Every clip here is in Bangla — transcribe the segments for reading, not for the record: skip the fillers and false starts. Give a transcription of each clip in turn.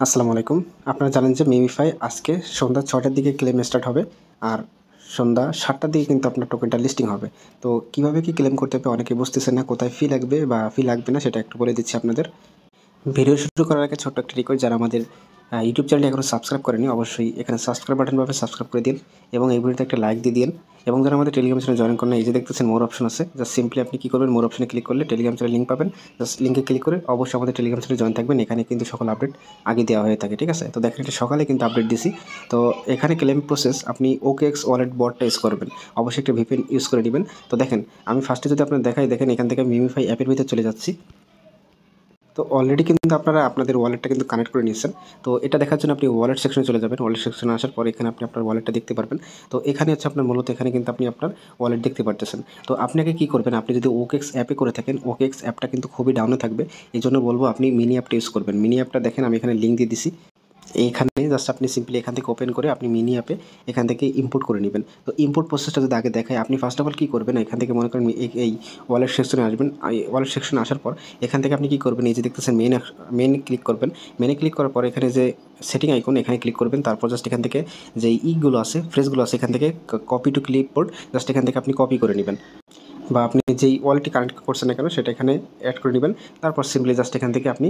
আসসালামু আলাইকুম। আপনারা জানেন যে মিমিফাই আজকে সন্ধ্যা ৬টার দিকে ক্লেম স্টার্ট হবে। আর সন্ধ্যা ৭টার দিকে কিন্তু আপনার টোকেনটা লিস্টিং হবে। তো কিভাবে কি ক্লেম করতে হবে অনেকে বুঝতেছেন না, কোথায় ফি লাগবে বা ফি লাগবে না সেটা একটু বলে দিচ্ছি আপনাদের। ভিডিও শুরু করার আগে ছোট্ট একটা রিকোয়েস্ট, যারা আমাদের ইউটিউব চ্যানেলটি এখনও সাবস্ক্রাইব করেনি অবশ্যই এখানে সাবস্ক্রাইব বাটন পাবে, সাবস্ক্রাইব করে দিন এবং এই ভিডিওতে একটা লাইক দিয়ে দিন। এবং যারা আমাদের টেলিগ্রাম চ্যানেলে জয়েন করেন, এই যে দেখতেছেন মোর অপশন আছে, জাস্ট সিম্পলি আপনি কী করবেন, মোর অপশনে ক্লিক করলে টেলিগ্রাম চ্যানেল লিঙ্ক পাবেন। জাস্ট লিঙ্কে ক্লিক করে অবশ্যই আমাদের টেলিগ্রাম চ্যানেলে জয়েন থাকবেন। এখানে কিন্তু সকল আপডেট আগে দেওয়া হয়ে থাকে, ঠিক আছে? তো দেখেন এটা সকালে কিন্তু আপডেট দিছি। তো এখানে ক্লেম প্রসেস আপনি OKX ওয়ালেট বটটা ইউজ করবেন, অবশ্যই একটা VPN ইউজ করে নেবেন। তো দেখেন আমি ফার্স্টে যদি আপনার দেখাই, দেখেন এখান থেকে মিমিফাই অ্যাপের ভিতরে চলে যাচ্ছি। তো অলরেডি কিন্তু আপনারা আপনাদের ওয়ালেটটা কিন্তু কানেক্ট করে নিয়েছেন। তো এটা দেখার জন্য আপনি ওয়ালেট সেকশনে চলে যাবেন। ওয়ালেট সেকশনে আসার পর এখানে আপনি আপনার ওয়ালেটটা দেখতে পারবেন। তো এখানে হচ্ছে আপনার মূলত এখানে কিন্তু আপনি আপনার ওয়ালেট দেখতে পারতেছেন। তো আপনাকে কি করবেন, আপনি যদি OKX অ্যাপে করে থাকেন, OKX অ্যাপটা কিন্তু খুবই ডাউনে থাকবে। এজন্য বলবো আপনি মিনি অ্যাপটা ইউজ করবেন। মিনি অ্যাপটা দেখেন আমি এখানে লিঙ্ক দিয়ে দিছি। এইখানে জাস্ট আপনি সিম্পলি এখান থেকে ওপেন করে আপনি মিনি অ্যাপে এখান থেকে ইম্পোর্ট করে নেবেন। তো ইম্পোর্ট প্রসেসটা যদি আগে দেখায়, আপনি ফার্স্ট অফ অল কী করবেন, এখান থেকে মনে করেন এই ওয়ালেট সেকশনে আসবেন। ওয়ালেট সেকশনে আসার পর এখান থেকে আপনি কী করবেন, এই যে দেখতেছেন মেন ক্লিক করবেন। মেনে ক্লিক করার পর এখানে যে সেটিং আইকন এখানে ক্লিক করবেন। তারপর জাস্ট এখান থেকে যে ইগুলো আছে, ফ্রেজগুলো আছে, এখান থেকে কপি টু ক্লিপবোর্ড জাস্ট এখান থেকে আপনি কপি করে নেবেন, বা আপনি যেই ওয়ালেটটি কানেক্ট করছেন না কেন সেটা এখানে অ্যাড করে নেবেন। তারপর সিম্পলি জাস্ট এখান থেকে আপনি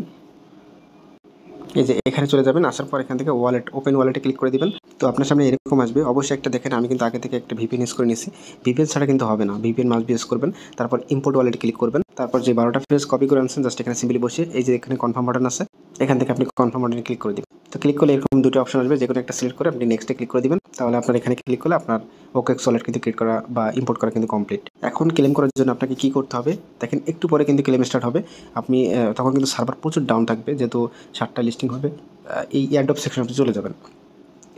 এই যে এখানে চলে যাবেন। আসার পর এখান থেকে ওপেন ওয়ালেটে ক্লিক করে দিবেন। তো আপনার সামনে এরকম আসবে। অবশ্যই একটা দেখেন আমি কিন্তু আগে থেকে একটা VPN ইউজ করে নিয়েছি। VPN ছাড়া কিন্তু হবে না, VPN মাস্ট বি ইউজ করবেন। তারপর ইম্পোর্ট ওয়ালেটে ক্লিক করবেন। তারপর যে 12টা ফ্রেজ কপি করে আনছেন জাস্ট এখানে সিম্পলি বসে এই যে এখানে কনফার্ম বাটন আছে, এখান থেকে আপনি কনফার্ম বাটনে ক্লিক করে দিবেন। তো ক্লিক করলে এরকম দুটো অপশন আসবে, যে কোনো একটা সিলেক্ট করে আপনি নেক্সটে ক্লিক করে দিবেন। তাহলে আপনার এখানে ক্লিক করলে আপনার OKX ওয়ালেট কিন্তু ক্রিয়েট করা বা ইম্পোর্ট করা কিন্তু কমপ্লিট। এখন ক্লেম করার জন্য আপনাকে কী করতে হবে দেখেন, একটু পরে কিন্তু ক্লেম স্টার্ট হবে। আপনি তখন কিন্তু সার্ভার প্রচুর ডাউন থাকবে, যেহেতু 7টা লিস্টিং হবে। এই এয়ারড্রপ সেকশনে আপনি চলে যাবেন।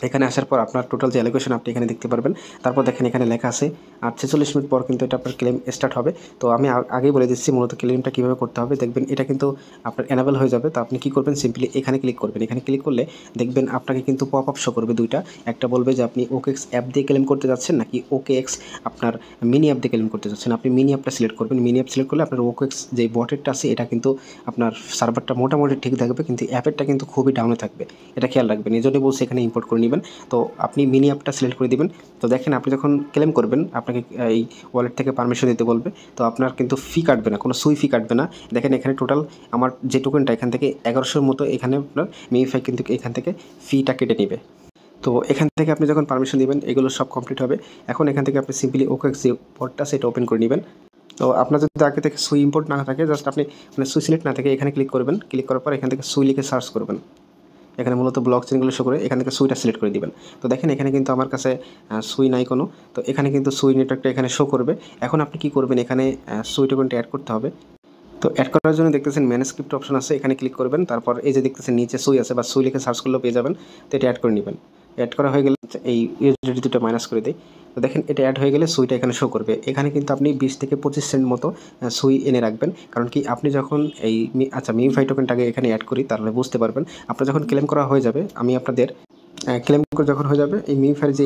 এখানে আসার পর আপনার টোটাল যে অ্যালোকেশন আপনি এখানে দেখতে পারবেন। তারপর দেখেন এখানে লেখা আছে আর 46 মিনিট পর কিন্তু এটা আপনার ক্লেম স্টার্ট হবে। তো আমি আগেই বলে দিচ্ছি মূলত ক্লেমটা কীভাবে করতে হবে। দেখবেন এটা কিন্তু আপনার এনাবেল হয়ে যাবে। তো আপনি কী করবেন, সিম্পলি এখানে ক্লিক করবেন। এখানে ক্লিক করলে দেখবেন আপনাকে কিন্তু পপ আপ শো করবে দুইটা। একটা বলবে যে আপনি OKX অ্যাপ দিয়ে ক্লেম করতে যাচ্ছেন নাকি OKX আপনার মিনি অ্যাপ দিয়ে ক্লেম করতে যাচ্ছেন। আপনি মিনি অ্যাপটা সিলেক্ট করবেন। মিনি অ্যাপ সিলেক্ট করলে আপনার OKX যে বটেরটা আছে এটা কিন্তু আপনার সার্ভারটা মোটামুটি ঠিক থাকবে, কিন্তু অ্যাপেরটা কিন্তু খুবই ডাউনে থাকবে। এটা খেয়াল রাখবেন। এই জন্যই বলছি এখানে ইম্পোর্ট করে নেবেন। তো আপনি মিনি অ্যাপটা সিলেক্ট করে দিবেন। তো দেখেন আপনি যখন ক্লেম করবেন আপনাকে এই ওয়ালেট থেকে পারমিশন দিতে বলবে। তো আপনার কিন্তু ফি কাটবে না, কোনো সুই ফি কাটবে না। দেখেন এখানে টোটাল আমার যে টোকেনটা এখান থেকে 1100-র মতো এখানে আপনার মিমিফাই কিন্তু এখান থেকে ফিটা কেটে নেবে। তো এখান থেকে আপনি যখন পারমিশন দিবেন এগুলো সব কমপ্লিট হবে। এখন এখান থেকে আপনি সিম্পলি OKX যে পডটা সেটা ওপেন করে নেবেন। তো আপনার যদি আগে থেকে সুই ইম্পোর্ট না থাকে, জাস্ট আপনি মানে সুই সিলেক্ট না থাকে এখানে ক্লিক করবেন। ক্লিক করার পর এখান থেকে সুই লিখে সার্চ করবেন। এখানে মূলত ব্লক চেনগুলো শো করে, এখান থেকে সুইটা সিলেক্ট করে দিবেন। তো দেখেন এখানে কিন্তু আমার কাছে সুই নাই কোনো। তো এখানে কিন্তু সুই নেটওয়ার্কটা এখানে শো করবে। এখন আপনি কি করবেন, এখানে সুই টোকেনটা অ্যাড করতে হবে। তো অ্যাড করার জন্য দেখতেছেন ম্যানুস্ক্রিপ্ট অপশন আছে, এখানে ক্লিক করবেন। তারপর এই যে দেখতেছেন নিচে সুই আছে বা সুই লিখে সার্চ করলেও পেয়ে যাবেন। তো এটা অ্যাড করে নেবেন। অ্যাড করা হয়ে গেলে এই USDT দুটো মাইনাস করে দেয়। তো দেখেন এটা অ্যাড হয়ে গেলে সুইটা এখানে শো করবে। এখানে কিন্তু আপনি 20 থেকে 25 সেন্ট মতো সুই এনে রাখবেন। কারণ কি আপনি যখন এই মিমিফাই টোকেনটাকে এখানে অ্যাড করি তাহলে বুঝতে পারবেন। আপনার যখন ক্লেম করা হয়ে যাবে, আমি আপনাদের ক্লেম করে যখন হয়ে যাবে এই মিমিফাইয়ের যে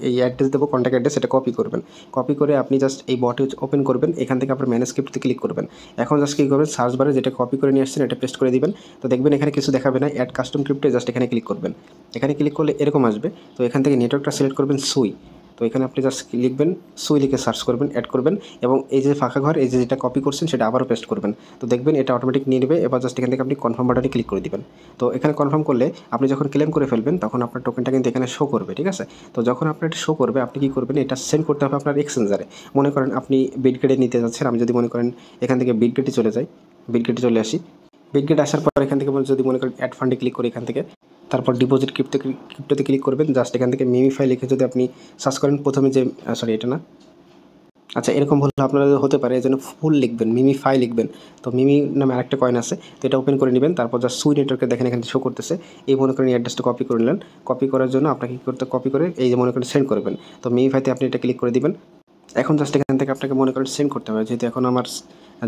এই অ্যাড্রেস দেবো, কন্ট্যাক্ট অ্যাড্রেস, এটা কপি করবেন। কপি করে আপনি জাস্ট এই বটে ওপেন করবেন। এখান থেকে আপনার ম্যানুস্ক্রিপ্টে ক্লিক করবেন। এখন জাস্ট কী করবেন, সার্চ বারে যেটা কপি করে নিয়ে আসছেন এটা পেস্ট করে দিবেন। তো দেখবেন এখানে কিছু দেখাবে না, অ্যাড কাস্টম ক্রিপ্টে জাস্ট এখানে ক্লিক করবেন। এখানে ক্লিক করলে এরকম আসবে। তো এখান থেকে নেটওয়ার্কটা সিলেক্ট করবেন সুই। তো এখানে আপনি জাস্ট লিখবেন সুই, লিখে সার্চ করবেন, অ্যাড করবেন এবং এই যে ফাঁকা ঘর, এই যে যেটা কপি করছেন সেটা আবারও পেস্ট করবেন। তো দেখবেন এটা অটোমেটিক নিয়ে নেবে। এবার জাস্ট এখান থেকে আপনি কনফার্ম বাটনে ক্লিক করে দিবেন। তো এখানে কনফার্ম করলে আপনি যখন ক্লেম করে ফেলবেন তখন আপনার টোকেনটা কিন্তু এখানে শো করবে, ঠিক আছে? তো যখন আপনার এটা শো করবে আপনি কী করবেন, এটা সেন্ড করতে হবে আপনার এক্সচেঞ্জারে। মনে করেন আপনি বিটগেটে নিতে যাচ্ছেন। আমি যদি মনে করেন এখান থেকে বিটগেটে চলে যাই, বিটগেটে চলে আসি। বিটগেট আসার পর এখান থেকে যদি মনে করেন অ্যাড ফান্ডে ক্লিক করি, এখান থেকে তারপর ডিপোজিট ক্রিপ্টোতে ক্লিক করবেন। জাস্ট এখান থেকে মিমিফাই লিখে যদি আপনি সার্চ করেন, প্রথমে যে সরি এটা না, আচ্ছা এরকম ভুল আপনাদের হতে পারে, এই জন্য ফুল লিখবেন, মিমিফাই লিখবেন। তো মিমি নামে আরেকটা কয়েন আছে, তো এটা ওপেন করে নেবেন। তারপর জাস্ট সুই নেটওয়ার্কে দেখেন এখানে শো করতেছে। এই মনে করেন অ্যাড্রেসটা কপি করে নিলেন। কপি করার জন্য আপনাকে কী করতে, কপি করে এই যে মনে করেন সেন্ড করবেন। তো মিমিফাইতে আপনি এটা ক্লিক করে দিবেন। এখন জাস্ট এখান থেকে আপনাকে মনে করেন সেন্ড করতে হবে, যেহেতু এখন আমার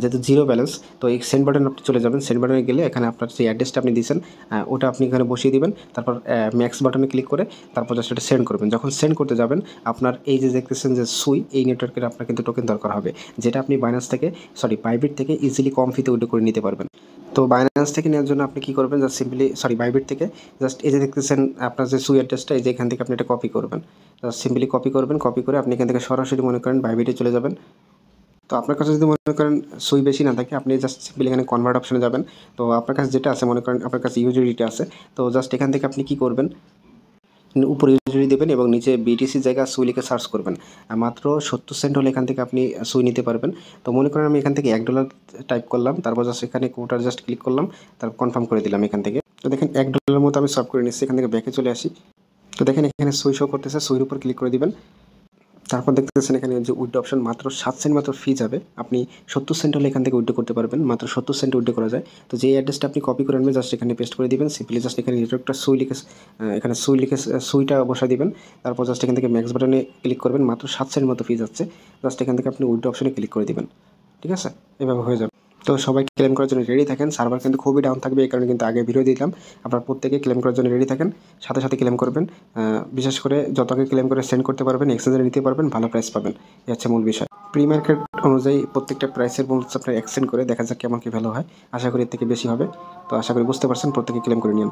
যেহেতু জিরো ব্যালেন্স, তো এই সেন্ড বাটন আপনি চলে যাবেন। সেন্ড বাটনে গেলে এখানে আপনার যে অ্যাড্রেসটা আপনি দিয়েছেন ওটা আপনি এখানে বসিয়ে দিবেন। তারপর ম্যাক্স বাটনে ক্লিক করে তারপর জাস্ট এটা সেন্ড করবেন। যখন সেন্ড করতে যাবেন আপনার এই যে দেখতেছেন যে সুই, এই নেটওয়ার্কের আপনার কিন্তু টোকেন দরকার হবে, যেটা আপনি বাইবিট থেকে ইজিলি কম ফিতে উইথড্র করে নিতে পারবেন। তো বাইন্যান্স থেকে নেওয়ার জন্য আপনি কী করবেন, জাস্ট বাইবিট থেকে জাস্ট এই যে দেখতেছেন আপনার যে সুই অ্যাড্রেসটা, এই যে এখান থেকে আপনি এটা কপি করবেন। জাস্ট সিম্পলি কপি করবেন, কপি করে আপনি এখান থেকে সরাসরি মনে করেন বাইবিটে চলে যাবেন। তো আপনার কাছে যদি মনে করেন সুই বেশি না থাকে, আপনি জাস্ট সিম্পলি এখানে কনভার্ট অপশনে যাবেন। তো আপনার কাছে যেটা আছে, মনে করেন আপনার কাছে ইউজিডিটি আছে, তো জাস্ট এখান থেকে আপনি কী করবেন, উপরে ইউজিডি দেবেন এবং নিচে বিটিসি জায়গা সুই লিখে সার্চ করবেন। মাত্র 70 সেন্ট হলে এখান থেকে আপনি সুই নিতে পারবেন। তো মনে করেন আমি এখান থেকে $1 টাইপ করলাম, তারপর জাস্ট এখানে কোটার জাস্ট ক্লিক করলাম, তারপর কনফার্ম করে দিলাম এখান থেকে। তো দেখেন $1 মতো আমি সলভ করে নিচ্ছি। এখান থেকে ব্যাকে চলে আসি। তো দেখেন এখানে সুই শো করতেছে, সুইয়ের উপর ক্লিক করে দিবেন। তারপর দেখতেছেন এখানে যে উইথড্র অপশন, মাত্র 7 সেন্ট মাত্র ফি যাবে। আপনি 70 সেন্ট হলে এখান থেকে উইথড্র করতে পারবেন, মাত্র 70 সেন্ট উইথড্র করা যায়। তো যে অ্যাড্রেসটা আপনি কপি করে আনবেন জাস্ট এখানে পেস্ট করে দিবেন। সিম্পলি জাস্ট এখানে নেটওয়ার্কটা সুই লিখে সুইটা বসায় দিবেন। তারপর জাস্ট এখান থেকে ম্যাক্স বাটনে ক্লিক করবেন, মাত্র 7 সেন্ট মতো ফি যাচ্ছে। জাস্ট এখান থেকে আপনি উইথড্র অপশনে ক্লিক করে দিবেন। ঠিক আছে, এভাবে হয়ে যাবে। তো সবাই ক্লেম করার জন্য রেডি থাকেন। সার্ভার কিন্তু খুবই ডাউন থাকবে, এই কারণে কিন্তু আগে ভিডিও দিলাম। আপনারা প্রত্যেকে ক্লেম করার জন্য রেডি থাকেন, সাথে সাথে ক্লেম করবেন। বিশেষ করে যত আগে ক্লেম করে সেন্ড করতে পারবেন, এক্সচেঞ্জে নিতে পারবেন, ভালো প্রাইস পাবেন। এই হচ্ছে মূল বিষয়। প্রি মার্কেট অনুযায়ী প্রত্যেকটা প্রাইসের মূল্য আপনার এক্সচেঞ্জ করে দেখা যাক কেমন কী ভ্যালু হয়। আশা করি এর থেকে বেশি হবে। তো আশা করি বুঝতে পারছেন, প্রত্যেকে ক্লেম করে নিন।